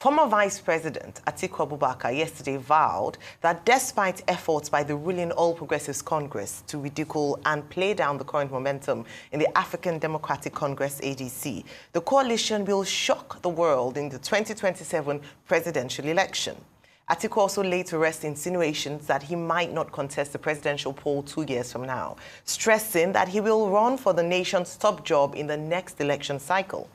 Former Vice President Atiku Abubakar yesterday vowed that despite efforts by the ruling All Progressives Congress to ridicule and play down the current momentum in the African Democratic Congress ADC, the coalition will shock the world in the 2027 presidential election. Atiku also laid to rest insinuations that he might not contest the presidential poll 2 years from now, stressing that he will run for the nation's top job in the next election cycle.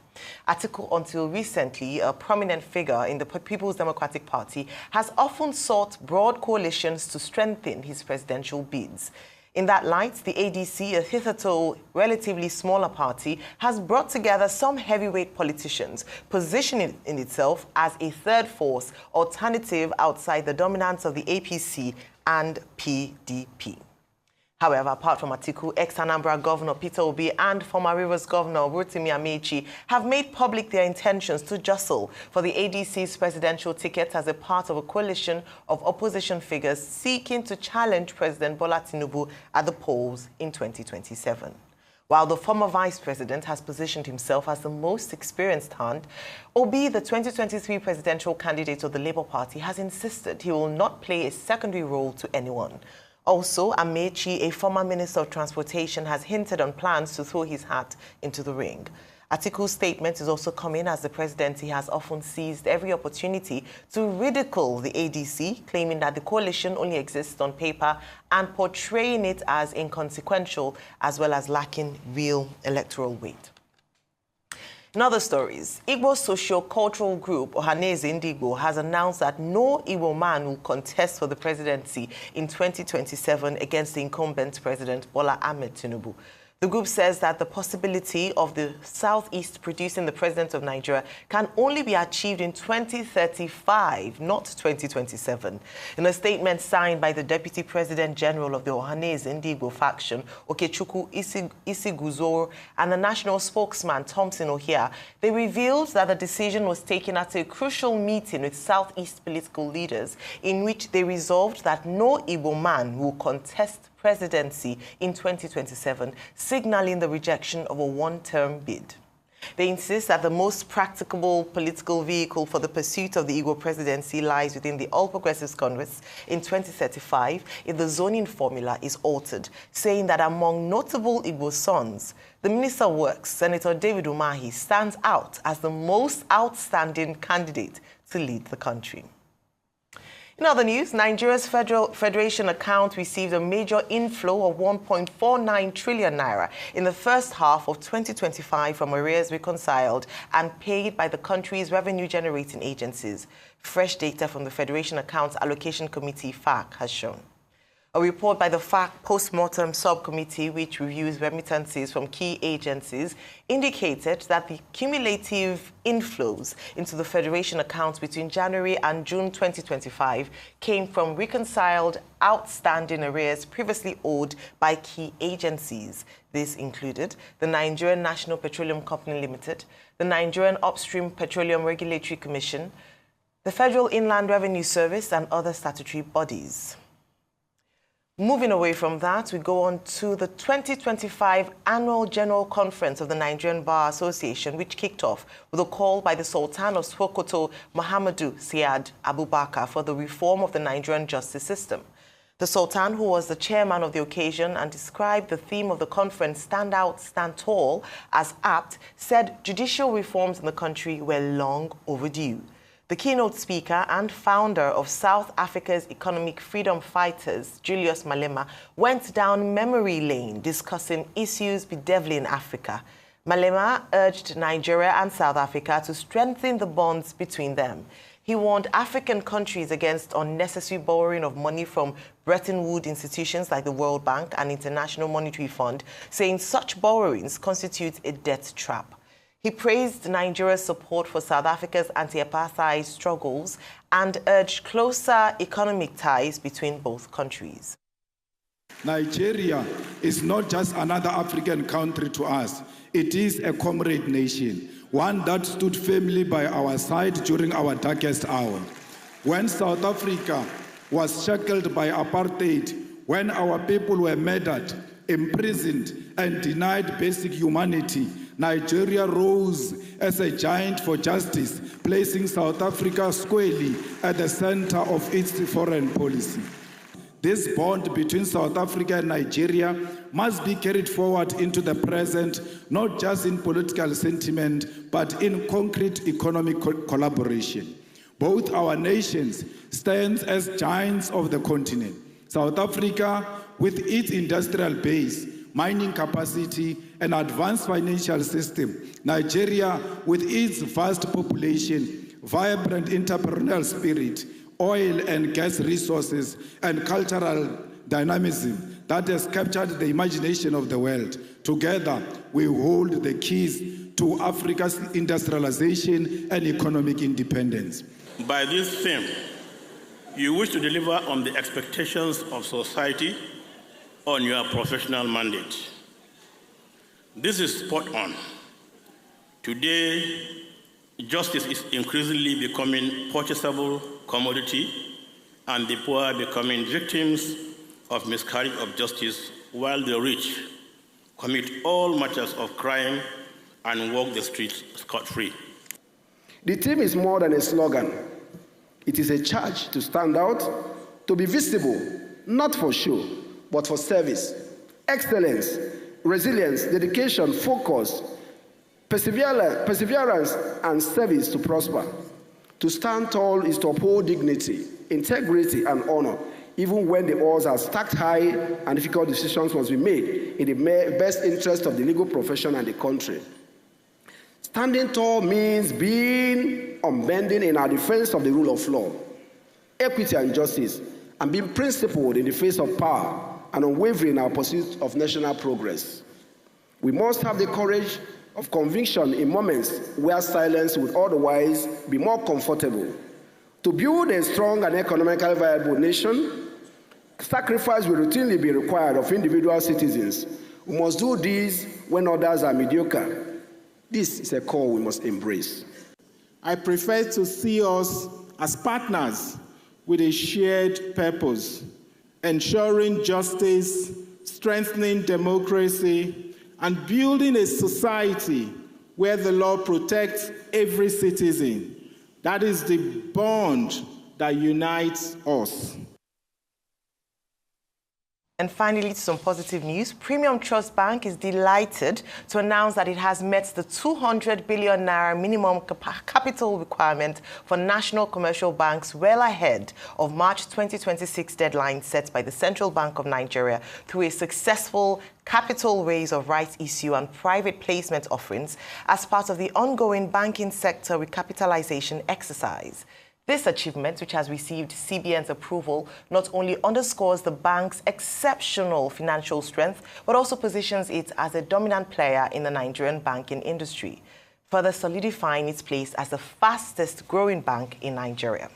Atiku, until recently a prominent figure in the People's Democratic Party, has often sought broad coalitions to strengthen his presidential bids. In that light, the ADC, a hitherto relatively smaller party, has brought together some heavyweight politicians, positioning itself as a third force alternative outside the dominance of the APC and PDP. However, apart from Atiku, ex-Anambra Governor Peter Obi and former Rivers Governor Rotimi Amaechi have made public their intentions to jostle for the ADC's presidential ticket as a part of a coalition of opposition figures seeking to challenge President Bola Tinubu at the polls in 2027. While the former vice president has positioned himself as the most experienced hand, Obi, the 2023 presidential candidate of the Labour Party, has insisted he will not play a secondary role to anyone. Also, Amaechi, a former Minister of Transportation, has hinted on plans to throw his hat into the ring. Atiku's statement is also coming as the presidency has often seized every opportunity to ridicule the ADC, claiming that the coalition only exists on paper and portraying it as inconsequential as well as lacking real electoral weight. In other stories, Igbo socio-cultural group Ohanaeze Ndigbo has announced that no Igbo man will contest for the presidency in 2027 against the incumbent president Bola Ahmed Tinubu. The group says that the possibility of the Southeast producing the president of Nigeria can only be achieved in 2035, not 2027. In a statement signed by the Deputy President General of the Ohanaeze Ndigbo faction, Okechukwu Isiguzoro, and the national spokesman, Thompson Ohia, they revealed that the decision was taken at a crucial meeting with Southeast political leaders, in which they resolved that no Igbo man will contest presidency in 2027, signaling the rejection of a one-term bid. They insist that the most practicable political vehicle for the pursuit of the Igbo presidency lies within the All Progressives Congress in 2035 if the zoning formula is altered, saying that among notable Igbo sons, the Minister of Works, Senator David Umahi, stands out as the most outstanding candidate to lead the country. In other news, Nigeria's Federation account received a major inflow of 1.49 trillion naira in the first half of 2025 from arrears reconciled and paid by the country's revenue-generating agencies. Fresh data from the Federation Accounts Allocation Committee, FAC, has shown. A report by the FAC Post-Mortem Subcommittee, which reviews remittances from key agencies, indicated that the cumulative inflows into the Federation accounts between January and June 2025 came from reconciled outstanding arrears previously owed by key agencies. This included the Nigerian National Petroleum Company Limited, the Nigerian Upstream Petroleum Regulatory Commission, the Federal Inland Revenue Service, and other statutory bodies. Moving away from that, we go on to the 2025 Annual General Conference of the Nigerian Bar Association, which kicked off with a call by the Sultan of Sokoto, Muhammadu Siad Abubakar, for the reform of the Nigerian justice system. The Sultan, who was the chairman of the occasion and described the theme of the conference, Stand Out, Stand Tall, as apt, said judicial reforms in the country were long overdue. The keynote speaker and founder of South Africa's economic freedom fighters, Julius Malema, went down memory lane discussing issues bedeviling Africa. Malema urged Nigeria and South Africa to strengthen the bonds between them. He warned African countries against unnecessary borrowing of money from Bretton Woods institutions like the World Bank and International Monetary Fund, saying such borrowings constitute a debt trap. He praised Nigeria's support for South Africa's anti-apartheid struggles and urged closer economic ties between both countries. Nigeria is not just another African country to us. It is a comrade nation, one that stood firmly by our side during our darkest hour. When South Africa was shackled by apartheid, when our people were murdered, imprisoned and denied basic humanity, Nigeria rose as a giant for justice, placing South Africa squarely at the center of its foreign policy. This bond between South Africa and Nigeria must be carried forward into the present, not just in political sentiment, but in concrete economic collaboration. Both our nations stand as giants of the continent. South Africa, with its industrial base, mining capacity, and advanced financial system. Nigeria, with its vast population, vibrant entrepreneurial spirit, oil and gas resources, and cultural dynamism that has captured the imagination of the world. Together, we hold the keys to Africa's industrialization and economic independence. By this theme, you wish to deliver on the expectations of society on your professional mandate. This is spot on. Today, justice is increasingly becoming purchasable commodity, and the poor are becoming victims of miscarriage of justice, while the rich commit all matters of crime and walk the streets scot-free. The theme is more than a slogan. It is a charge to stand out, to be visible, not for show, but for service, excellence, resilience, dedication, focus, perseverance, and service to prosper. To stand tall is to uphold dignity, integrity, and honor, even when the odds are stacked high and difficult decisions must be made in the best interest of the legal profession and the country. Standing tall means being unbending in our defense of the rule of law, equity and justice, and being principled in the face of power and unwavering in our pursuit of national progress. We must have the courage of conviction in moments where silence would otherwise be more comfortable. To build a strong and economically viable nation, sacrifice will routinely be required of individual citizens. We must do this when others are mediocre. This is a call we must embrace. I prefer to see us as partners with a shared purpose, ensuring justice, strengthening democracy, and building a society where the law protects every citizen. That is the bond that unites us. And finally, some positive news. Premium Trust Bank is delighted to announce that it has met the 200 billion naira minimum capital requirement for national commercial banks well ahead of March 2026 deadline set by the Central Bank of Nigeria through a successful capital raise of rights issue and private placement offerings as part of the ongoing banking sector recapitalization exercise. This achievement, which has received CBN's approval, not only underscores the bank's exceptional financial strength, but also positions it as a dominant player in the Nigerian banking industry, further solidifying its place as the fastest growing bank in Nigeria.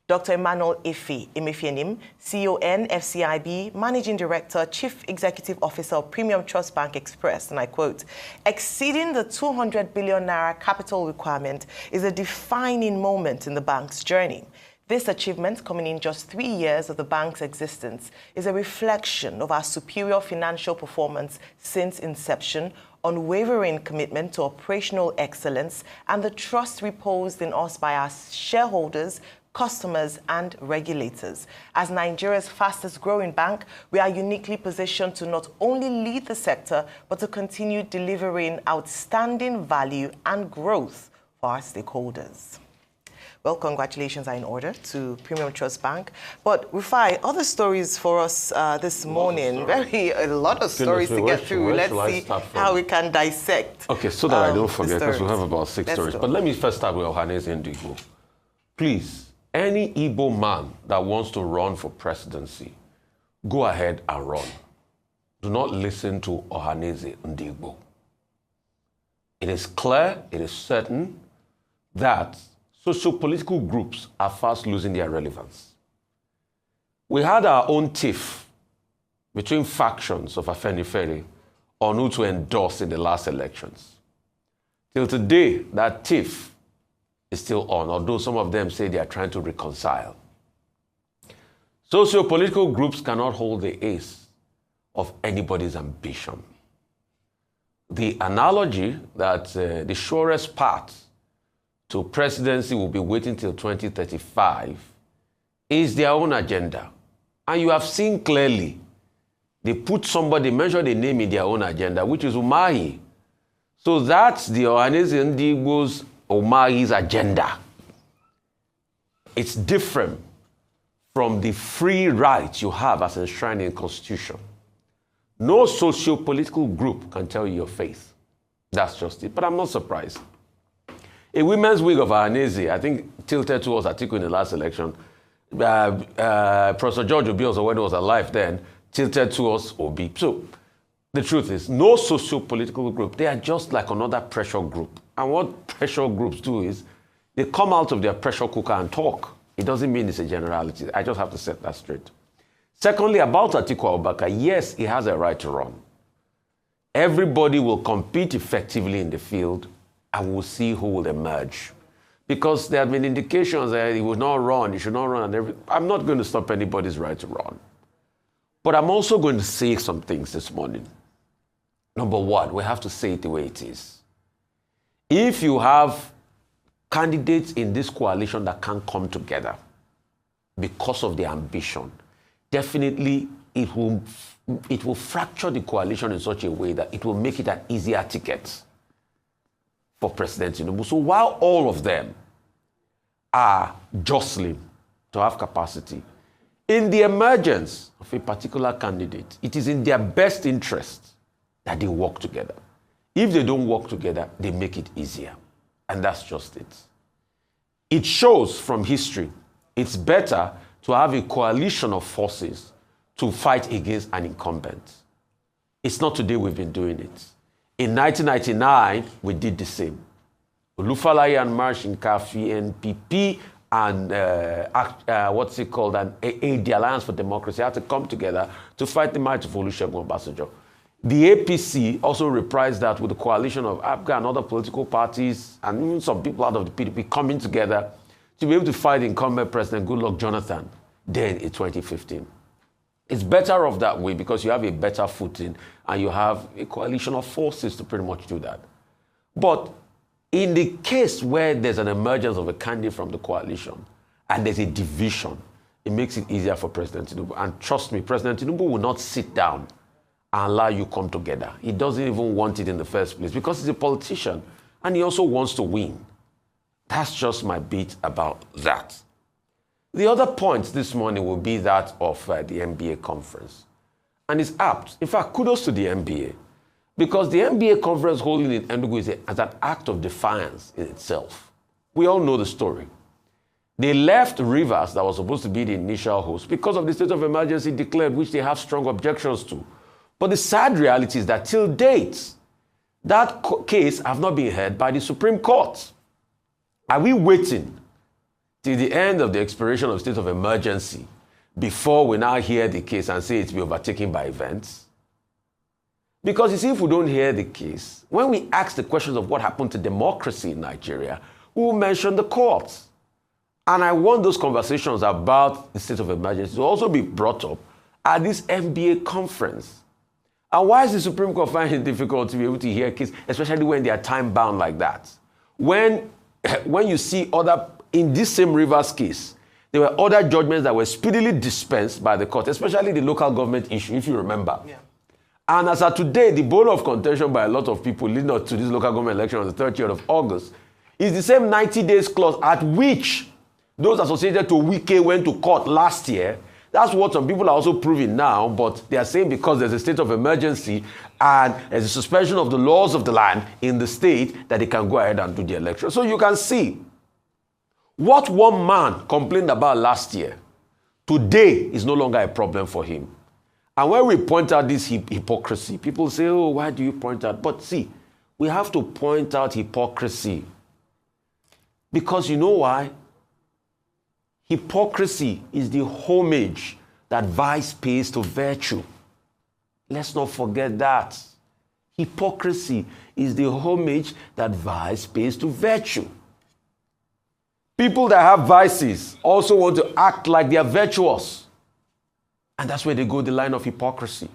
Dr. Emmanuel Emefienim, CON, FCIB, Managing Director, Chief Executive Officer of Premium Trust Bank, expressed, and I quote, "Exceeding the 200 billion naira capital requirement is a defining moment in the bank's journey. This achievement, coming in just 3 years of the bank's existence, is a reflection of our superior financial performance since inception, unwavering commitment to operational excellence, and the trust reposed in us by our shareholders, customers, and regulators. As Nigeria's fastest growing bank, we are uniquely positioned to not only lead the sector, but to continue delivering outstanding value and growth for our stakeholders." Well, congratulations are in order to Premium Trust Bank. But Rufai, other stories for us this morning. A lot of stories to get through. Let's see how we can dissect. Okay, so that I don't forget, because we have about 6 stories. But let me first start with Ohanaeze Ndigbo. Please, any Igbo man that wants to run for presidency, go ahead and run. Do not listen to Ohanaeze Ndigbo. It is clear, it is certain that socio-political groups are fast losing their relevance. We had our own tiff between factions of Afenifere on who to endorse in the last elections. Till today, that tiff is still on, although some of them say they are trying to reconcile. Socio-political groups cannot hold the ace of anybody's ambition. The analogy that the surest path to presidency will be waiting till 2035 is their own agenda. And you have seen clearly, they put somebody, mentioned a name in their own agenda, which is Umahi. So that's the Ohanaeze Ndigbo's Umahi's agenda. It's different from the free rights you have as enshrined in the Constitution. No socio-political group can tell you your faith. That's just it. But I'm not surprised. A women's wing of Ohanaeze, I think, tilted towards Atiku in the last election. Professor George Obi, also when he was alive then, tilted towards Obi. So the truth is, no socio-political group, they are just like another pressure group. And what pressure groups do is, they come out of their pressure cooker and talk. It doesn't mean it's a generality. I just have to set that straight. Secondly, about Atiku Abubakar, yes, he has a right to run. Everybody will compete effectively in the field, and we'll see who will emerge. Because there have been indications that he will not run, he should not run. I'm not going to stop anybody's right to run. But I'm also going to say some things this morning. Number one, we have to say it the way it is. If you have candidates in this coalition that can't come together because of their ambition, definitely it will fracture the coalition in such a way that it will make it an easier ticket for President Tinubu. So while all of them are jostling to have capacity, in the emergence of a particular candidate, it is in their best interest that they work together. If they don't work together, they make it easier. And that's just it. It shows from history, it's better to have a coalition of forces to fight against an incumbent. It's not today we've been doing it. In 1999, we did the same. Olufalaye and Marsh in Kafi, NPP, and the Alliance for Democracy had to come together to fight the might of Olusegun Obasanjo. The APC also reprised that with the coalition of APGA and other political parties, and even some people out of the PDP coming together to be able to fight incumbent President Goodluck Jonathan then in 2015. It's better off that way because you have a better footing and you have a coalition of forces to pretty much do that. But in the case where there's an emergence of a candidate from the coalition and there's a division, it makes it easier for President Tinubu. And trust me, President Tinubu will not sit down and allow you come together. He doesn't even want it in the first place because he's a politician and he also wants to win. That's just my beat about that. The other point this morning will be that of the NBA conference. And it's apt. In fact, kudos to the NBA. Because the NBA conference holding in Enugu is an act of defiance in itself. We all know the story. They left Rivers, that was supposed to be the initial host, because of the state of emergency declared, which they have strong objections to. But the sad reality is that till date, that case have not been heard by the Supreme Court. Are we waiting till the end of the expiration of state of emergency before we now hear the case and say it's been overtaken by events? Because you see, if we don't hear the case, when we ask the questions of what happened to democracy in Nigeria, we will mention the courts. And I want those conversations about the state of emergency to also be brought up at this NBA conference. And why is the Supreme Court finding it difficult to be able to hear a case, especially when they are time-bound like that? When you see in this same Rivers case, there were other judgments that were speedily dispensed by the court, especially the local government issue, if you remember. Yeah. And as of today, the bone of contention by a lot of people leading up to this local government election on the 30th of August is the same 90 days clause at which those associated to Wike went to court last year. That's what some people are also proving now, but they are saying because there's a state of emergency and there's a suspension of the laws of the land in the state that they can go ahead and do the election. So you can see what one man complained about last year, today is no longer a problem for him. And when we point out this hypocrisy, people say, oh, why do you point out? But see, we have to point out hypocrisy. Because you know why? Hypocrisy is the homage that vice pays to virtue. Let's not forget that. Hypocrisy is the homage that vice pays to virtue. People that have vices also want to act like they are virtuous. And that's where they go the line of hypocrisy.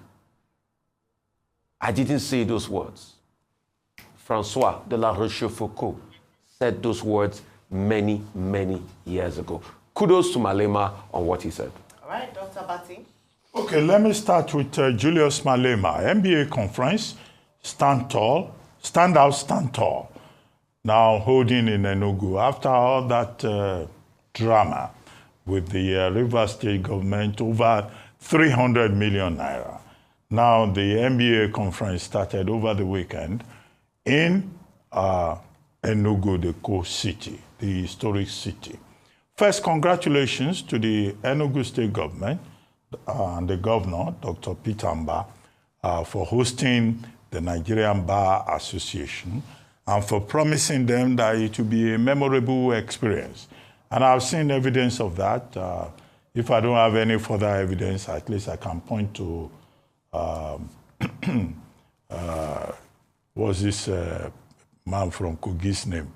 I didn't say those words. Francois de la Rochefoucauld said those words many, many years ago. Kudos to Malema on what he said. All right, Dr. Bati. Okay, let me start with Julius Malema. MBA conference, stand tall, stand out, stand tall. Now holding in Enugu. After all that drama with the Rivers State government, over 300 million naira. Now the MBA conference started over the weekend in Enugu, the coast city, the historic city. First, congratulations to the Enugu State government and the governor, Dr. Peter Mbah, for hosting the Nigerian Bar Association and for promising them that it will be a memorable experience. And I've seen evidence of that. If I don't have any further evidence, at least I can point to, what's this man from Kogi's name?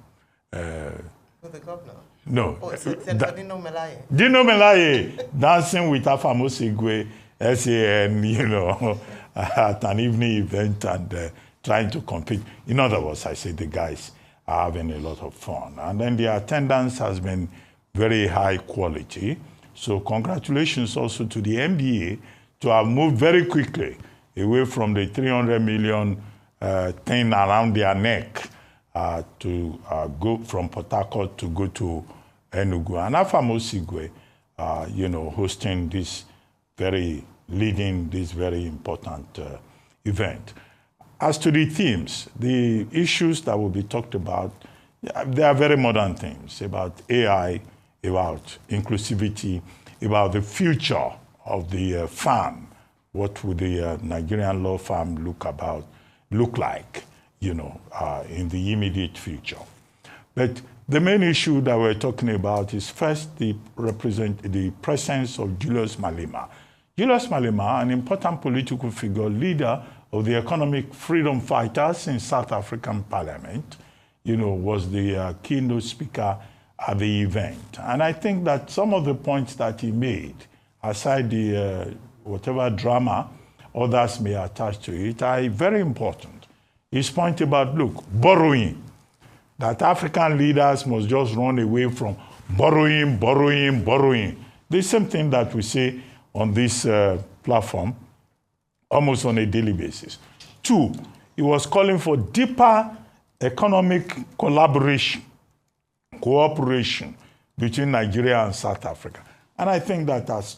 With the governor? No. Oh, it's Dino Melaye. Dino Melaye dancing with Afamos Igwe, SAN, you know, at an evening event and trying to compete. In other words, I say the guys are having a lot of fun. And then the attendance has been very high quality. So congratulations also to the MBA to have moved very quickly away from the 300 million thing around their neck to go from Port Harcourt to go to Enugu. And Afamos Igwe, you know, hosting this leading this very important event. As to the themes, the issues that will be talked about, they are very modern themes about AI, about inclusivity, about the future of the farm. What would the Nigerian law firm look like, you know, in the immediate future? But the main issue that we're talking about is first the presence of Julius Malema. Julius Malema, an important political figure, leader of the economic freedom fighters in South African Parliament, you know, was the keynote speaker at the event. And I think that some of the points that he made, aside the whatever drama others may attach to it, are very important. His point about, look, borrowing, that African leaders must just run away from borrowing. The same thing that we say on this platform almost on a daily basis. Two, he was calling for deeper economic collaboration, cooperation between Nigeria and South Africa. And I think that as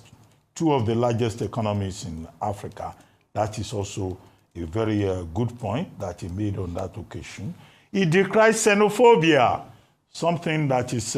two of the largest economies in Africa, that is also a very good point that he made on that occasion. He decried xenophobia, something that is,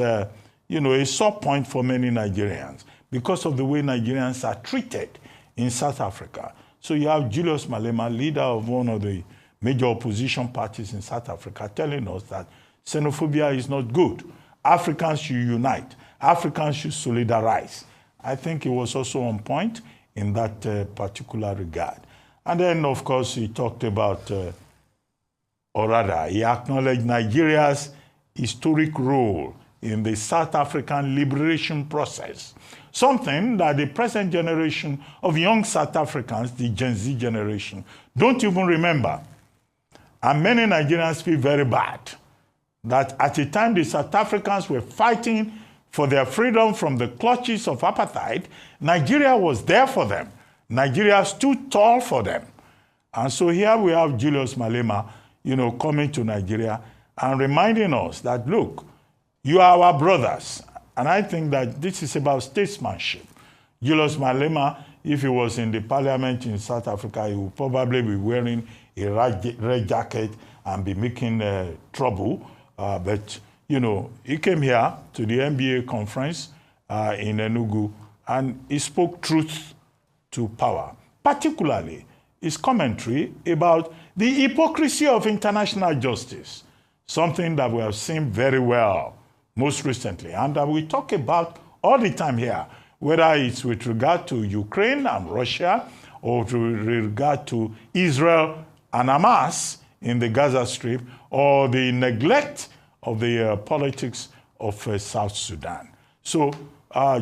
you know, a sore point for many Nigerians because of the way Nigerians are treated in South Africa. So you have Julius Malema, leader of one of the major opposition parties in South Africa, telling us that xenophobia is not good. Africans should unite. Africans should solidarize. I think he was also on point in that particular regard. And then, of course, he talked about, or rather, he acknowledged Nigeria's historic role in the South African liberation process, something that the present generation of young South Africans, the Gen Z generation, don't even remember. And many Nigerians feel very bad that at the time the South Africans were fighting for their freedom from the clutches of apartheid, Nigeria was there for them. Nigeria stood tall for them. And so here we have Julius Malema, you know, coming to Nigeria and reminding us that, look, you are our brothers. And I think that this is about statesmanship. Julius Malema, if he was in the parliament in South Africa, he would probably be wearing a red jacket and be making trouble. But, you know, he came here to the MBA conference in Enugu, and he spoke truth to power, particularly his commentary about the hypocrisy of international justice, something that we have seen very well most recently, and that we talk about all the time here, whether it's with regard to Ukraine and Russia, or with regard to Israel and Hamas in the Gaza Strip, or the neglect of the politics of South Sudan. So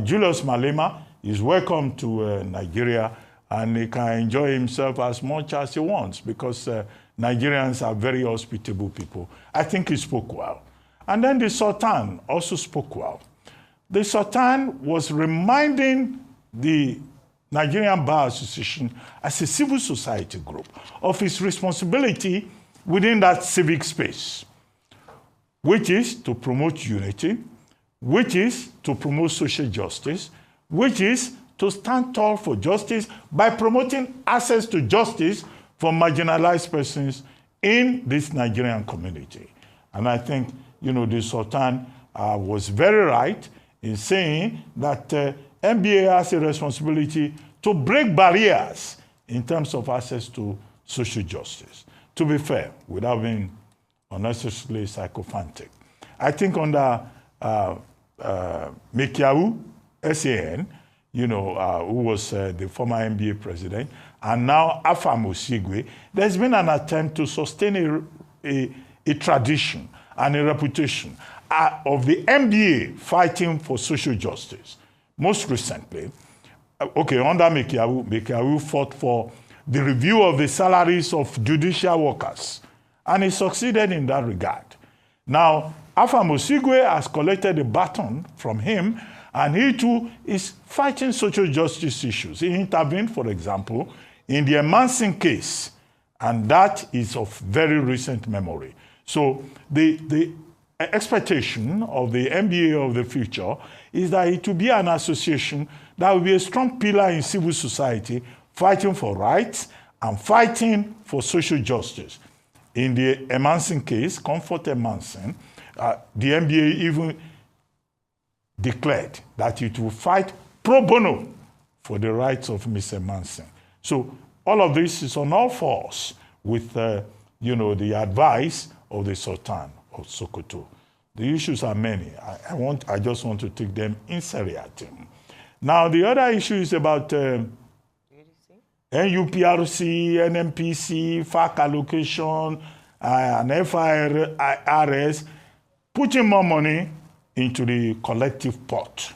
Julius Malema is welcome to Nigeria, and he can enjoy himself as much as he wants because Nigerians are very hospitable people. I think he spoke well. And then the Sultan also spoke well. The Sultan was reminding the Nigerian Bar Association as a civil society group of its responsibility within that civic space, which is to promote unity, which is to promote social justice, which is to stand tall for justice by promoting access to justice for marginalized persons in this Nigerian community. And I think, the Sultan was very right in saying that NBA has a responsibility to break barriers in terms of access to social justice, to be fair, without being unnecessarily sycophantic. I think under Mekiawu, SAN, who was the former NBA president, and now Afam Osigwe, there's been an attempt to sustain a tradition and a reputation of the NBA fighting for social justice. Most recently, under Mekiawu fought for the review of the salaries of judicial workers, and he succeeded in that regard. Now, Afam Osigwe has collected the baton from him, and he too is fighting social justice issues. He intervened, for example, in the Emansin case, and that is of very recent memory. So the expectation of the NBA of the future is that it will be an association that will be a strong pillar in civil society, fighting for rights and fighting for social justice. In the Emansin case, Comfort Emansin, the NBA even declared that it will fight pro bono for the rights of Ms. Emansin. So all of this is on all fours with, the advice of the Sultan of Sokoto. The issues are many. I just want to take them in seriatim. Now, the other issue is about NUPRC, NMPC, FAC allocation, and FIRS, putting more money into the collective pot.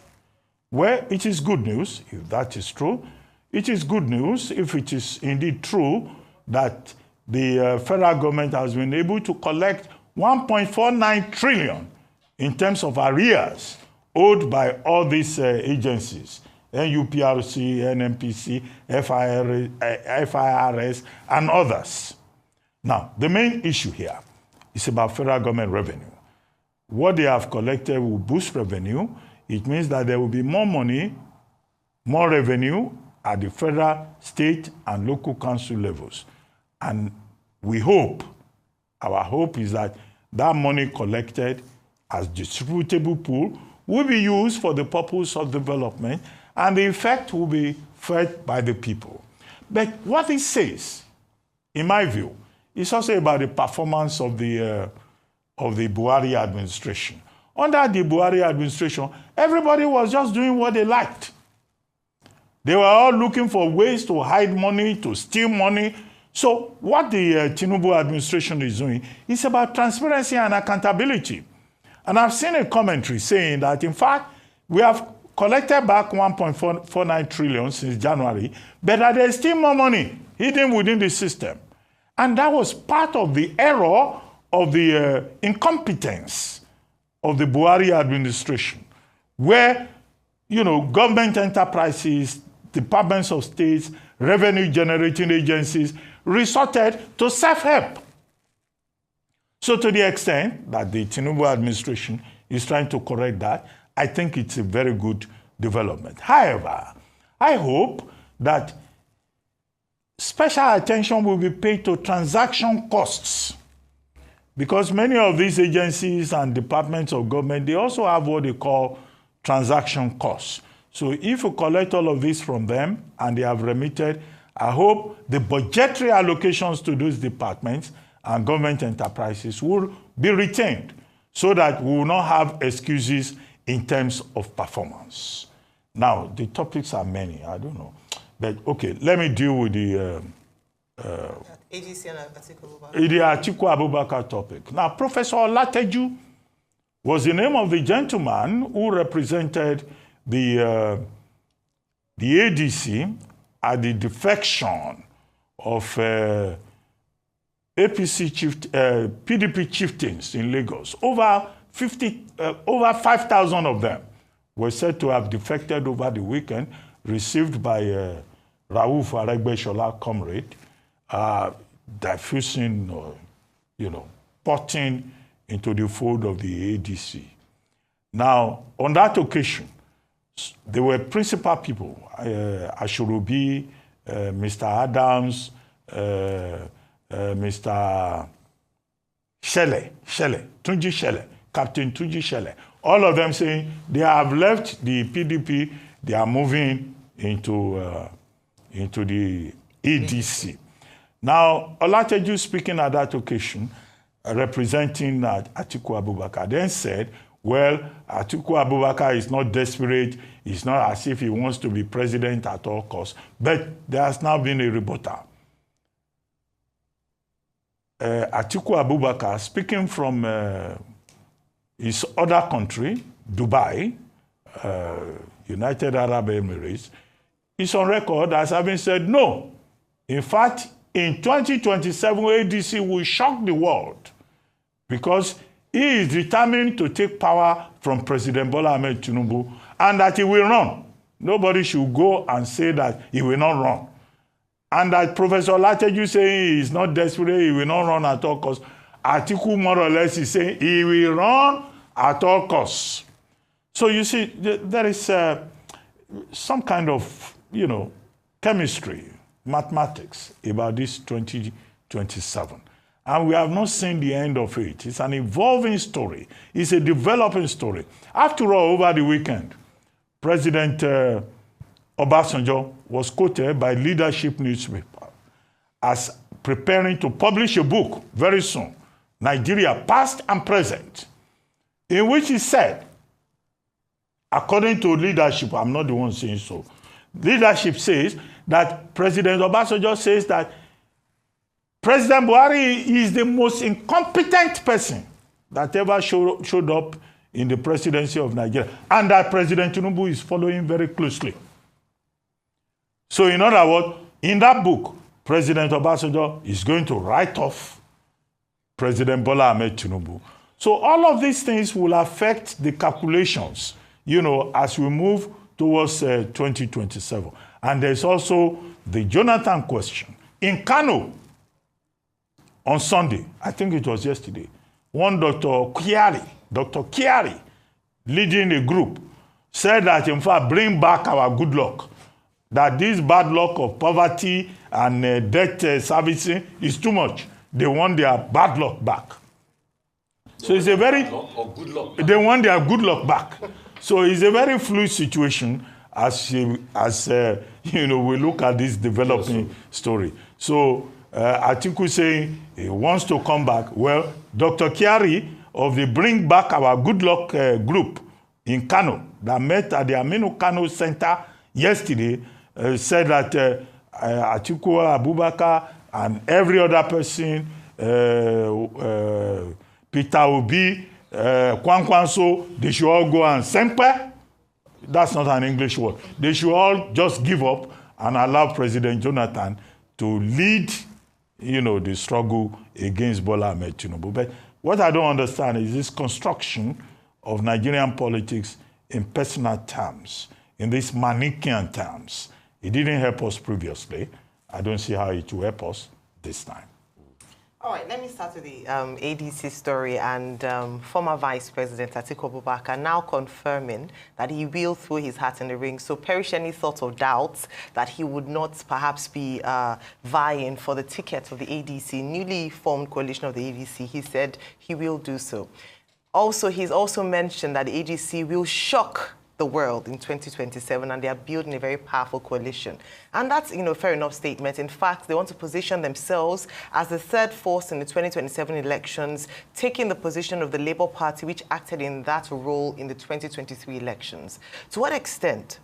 Well, it is good news if that is true. It is good news if it is indeed true that the federal government has been able to collect 1.49 trillion in terms of arrears owed by all these agencies, NUPRC, NMPC, FIRS, and others. Now, the main issue here is about federal government revenue. What they have collected will boost revenue. It means that there will be more money, more revenue at the federal, state, and local council levels. And we hope, our hope is that that money collected as distributable pool will be used for the purpose of development, and the effect will be felt by the people. But what it says, in my view, is also about the performance of the Buhari administration. Under the Buhari administration, everybody was just doing what they liked. They were all looking for ways to hide money, to steal money. So what the Tinubu administration is doing is about transparency and accountability. And I've seen a commentary saying that, in fact, we have collected back 1.49 trillion since January, but that there's still more money hidden within the system. And that was part of the error of the incompetence of the Buhari administration, where, government enterprises, departments of states, revenue-generating agencies resorted to self-help. So to the extent that the Tinubu administration is trying to correct that, I think it's a very good development. However, I hope that special attention will be paid to transaction costs, because many of these agencies and departments of government, they also have what they call transaction costs. So if you collect all of this from them and they have remitted, I hope the budgetary allocations to those departments and government enterprises will be retained so that we will not have excuses in terms of performance. Now, the topics are many, I don't know. But okay, let me deal with the ADC and Atiku Abubakar topic. Now, Professor Olateju was the name of the gentleman who represented the ADC at the defection of PDP chieftains in Lagos. Over 5,000 of them were said to have defected over the weekend, received by Rauf Aregbesola comrade, diffusing, potting into the fold of the ADC. Now, on that occasion, there were principal people, Ashurubi, Mr. Adams, Mr. Shele, Tunji Shele, Captain Tunji Shele. All of them saying they have left the PDP, they are moving into the ADC. Now, Olateju speaking at that occasion, representing Atiku Abubakar, then said, well, Atiku Abubakar is not desperate. It's not as if he wants to be president at all costs. But there has now been a rebuttal. Atiku Abubakar, speaking from his other country, Dubai, United Arab Emirates, is on record as having said no. In fact, in 2027, ADC will shock the world because he is determined to take power from President Bola Ahmed Tinubu and that he will run. Nobody should go and say that he will not run. And that Professor Olateju saying he is not desperate, he will not run at all costs. Atiku more or less is saying he will run at all costs. So you see, there is some kind of, chemistry, mathematics about this 2027. And we have not seen the end of it. It's an evolving story. It's a developing story. After all, over the weekend, President Obasanjo was quoted by Leadership newspaper as preparing to publish a book very soon, Nigeria Past and Present, in which he said, according to Leadership, I'm not the one saying so, Leadership says that President Obasanjo says that President Buhari is the most incompetent person that ever showed up in the presidency of Nigeria, and that President Tinubu is following very closely. So in other words, in that book, President Obasanjo is going to write off President Bola Ahmed Tinubu. So all of these things will affect the calculations, as we move towards 2027. And there's also the Jonathan question. In Kano, on Sunday, I think it was yesterday, one Dr. Kiari, leading a group, said that, in fact, bring back our good luck. That this bad luck of poverty and debt servicing is too much. They want their bad luck back. So it's a very... They want their good luck back. So it's a very fluid situation as we look at this developing story. So Atiku saying he wants to come back. Well, Dr. Kiari of the Bring Back Our Good Luck group in Kano that met at the Aminu Kano Center yesterday said that Atiku Abubakar and every other person, Peter Obi, Kwankwanso, they should all go and sempe. That's not an English word. They should all just give up and allow President Jonathan to lead, the struggle against Bola Ahmed Tinubu. But what I don't understand is this construction of Nigerian politics in personal terms, in these Manichaean terms. It didn't help us previously. I don't see how it will help us this time. All right, let me start with the ADC story and former Vice President Atiku Abubakar now confirming that he will throw his hat in the ring. So perish any thoughts or doubts that he would not perhaps be vying for the ticket of the ADC, newly formed coalition of the ADC. He said he will do so. Also, he's also mentioned that the ADC will shock the world in 2027, and they are building a very powerful coalition. And that's, fair enough statement. In fact, they want to position themselves as the third force in the 2027 elections, taking the position of the Labour Party, which acted in that role in the 2023 elections. To what extent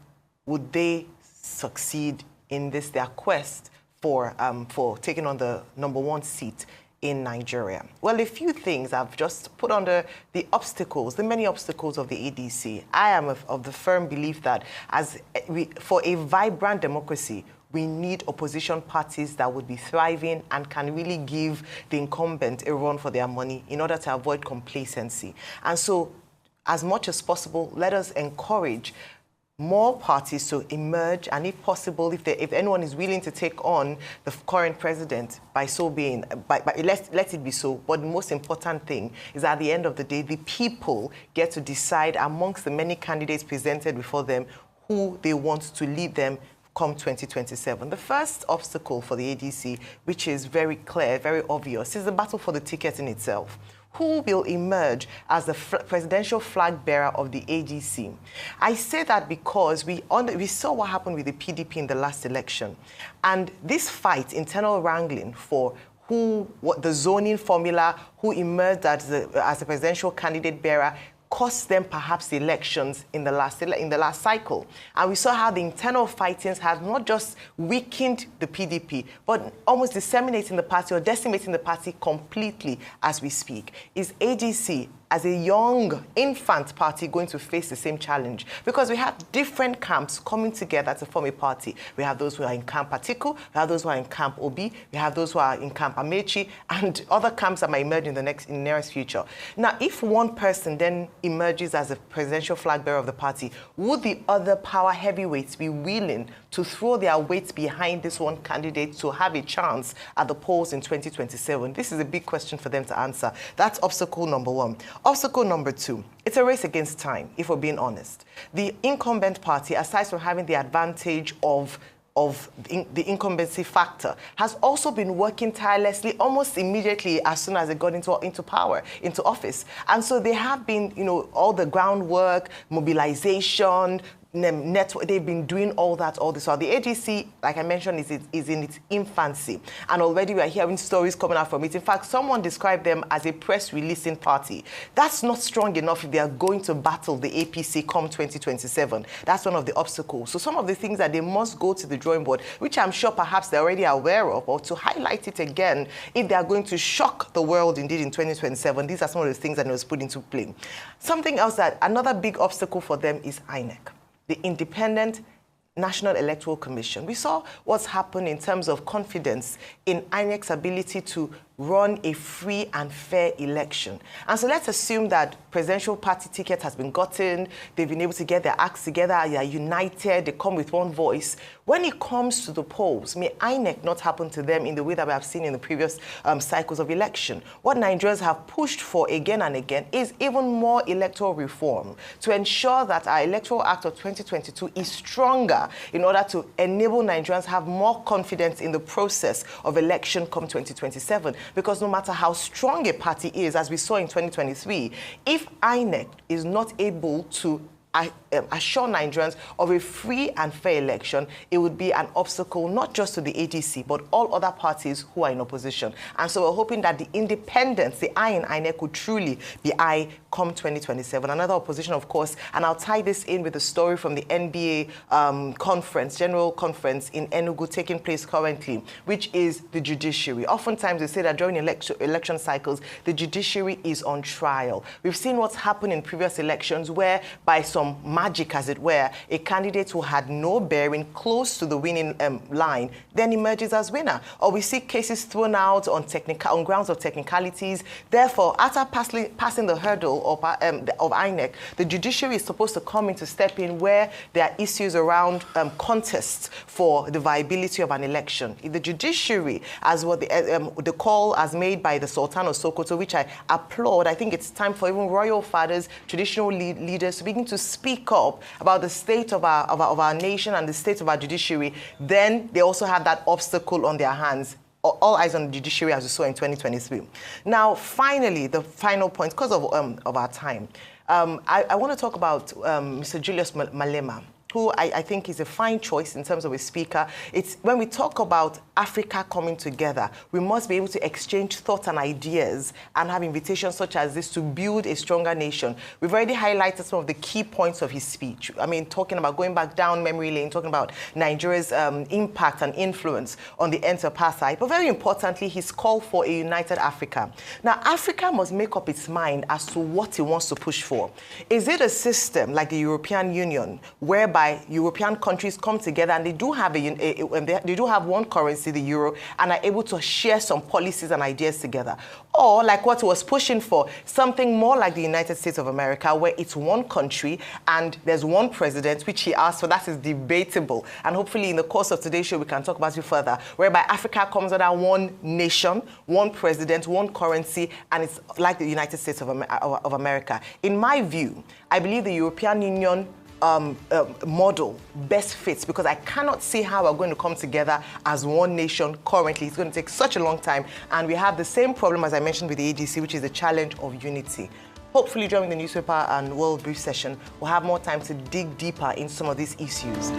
would they succeed in this, their quest for taking on the #1 seat in Nigeria? Well, a few things I've just put under the obstacles, the many obstacles of the ADC. I am of the firm belief that for a vibrant democracy, we need opposition parties that would be thriving and can really give the incumbent a run for their money in order to avoid complacency. And so, as much as possible, let us encourage more parties to emerge, and if possible, if anyone is willing to take on the current president, by so being, let it be so. But the most important thing is, at the end of the day, the people get to decide amongst the many candidates presented before them who they want to lead them come 2027. The first obstacle for the ADC, which is very clear, very obvious, is the battle for the ticket in itself. Who will emerge as the presidential flag bearer of the ADC? I say that because we saw what happened with the PDP in the last election. And this fight, internal wrangling for what the zoning formula, who emerged as the presidential candidate bearer, cost them perhaps the elections in the last cycle. And we saw how the internal fightings had not just weakened the PDP, but almost disseminating the party or decimating the party completely as we speak. Is ADC, as a young infant party, going to face the same challenge? Because we have different camps coming together to form a party. We have those who are in Camp Atiku, we have those who are in Camp Obi, we have those who are in Camp Amechi, and other camps that might emerge in the nearest future. Now, if one person then emerges as a presidential flag bearer of the party, would the other power heavyweights be willing to throw their weight behind this one candidate to have a chance at the polls in 2027? This is a big question for them to answer. That's obstacle number one. Obstacle number two, it's a race against time, if we're being honest. The incumbent party, aside from having the advantage of the incumbency factor, has also been working tirelessly almost immediately as soon as they got into power, into office. And so they have been, all the groundwork, mobilization, network, they've been doing all this while. The ADC, like I mentioned, is in its infancy. And already we are hearing stories coming out from it. In fact, someone described them as a press releasing party. That's not strong enough if they are going to battle the APC come 2027. That's one of the obstacles. So some of the things that they must go to the drawing board, which I'm sure perhaps they're already aware of, or to highlight it again, if they are going to shock the world indeed in 2027, these are some of the things that was put into play. Something else another big obstacle for them is INEC, the Independent National Electoral Commission. We saw what's happened in terms of confidence in INEC's ability to run a free and fair election. And so let's assume that presidential party ticket has been gotten, they've been able to get their acts together, they are united, they come with one voice. When it comes to the polls, may INEC not happen to them in the way that we have seen in the previous cycles of election. What Nigerians have pushed for again and again is even more electoral reform to ensure that our Electoral Act of 2022 is stronger in order to enable Nigerians have more confidence in the process of election come 2027. Because no matter how strong a party is, as we saw in 2023, if INEC is not able to assure Nigerians of a free and fair election, it would be an obstacle not just to the ADC, but all other parties who are in opposition. And so we're hoping that the independence, the I in INEC, would truly be I come 2027. Another opposition, of course, and I'll tie this in with a story from the NBA General Conference in Enugu taking place currently, which is the judiciary. Oftentimes they say that during election cycles, the judiciary is on trial. We've seen what's happened in previous elections where, by some magic, as it were, a candidate who had no bearing close to the winning line then emerges as winner. Or we see cases thrown out on grounds of technicalities. Therefore, after passing the hurdle of INEC, the judiciary is supposed to come in to step in where there are issues around contests for the viability of an election. If the judiciary, as what the call as made by the Sultan of Sokoto, which I applaud, I think it's time for even royal fathers, traditional leaders to begin to speak up about the state of our nation and the state of our judiciary. Then they also have that obstacle on their hands. All eyes on the judiciary, as we saw in 2023. Now, finally, the final point, because of our time, I want to talk about Mr. Julius Malema, who I think is a fine choice in terms of a speaker. It's when we talk about Africa coming together, we must be able to exchange thoughts and ideas and have invitations such as this to build a stronger nation. We've already highlighted some of the key points of his speech. I mean, talking about going back down memory lane, talking about Nigeria's impact and influence on the enterprise, but very importantly, his call for a united Africa. Now, Africa must make up its mind as to what it wants to push for. Is it a system like the European Union, whereby whereby European countries come together and they do have they do have one currency, the euro, and are able to share some policies and ideas together. Or like what was pushing for, something more like the United States of America, where it's one country and there's one president, which he asked for. That is debatable. And hopefully in the course of today's show, we can talk about it further, whereby Africa comes under one nation, one president, one currency, and it's like the United States of America. In my view, I believe the European Union model best fits, because I cannot see how we're going to come together as one nation currently. It's going to take such a long time, and we have the same problem as I mentioned with the ADC, which is the challenge of unity. Hopefully during the newspaper and World Brief session, we'll have more time to dig deeper in some of these issues.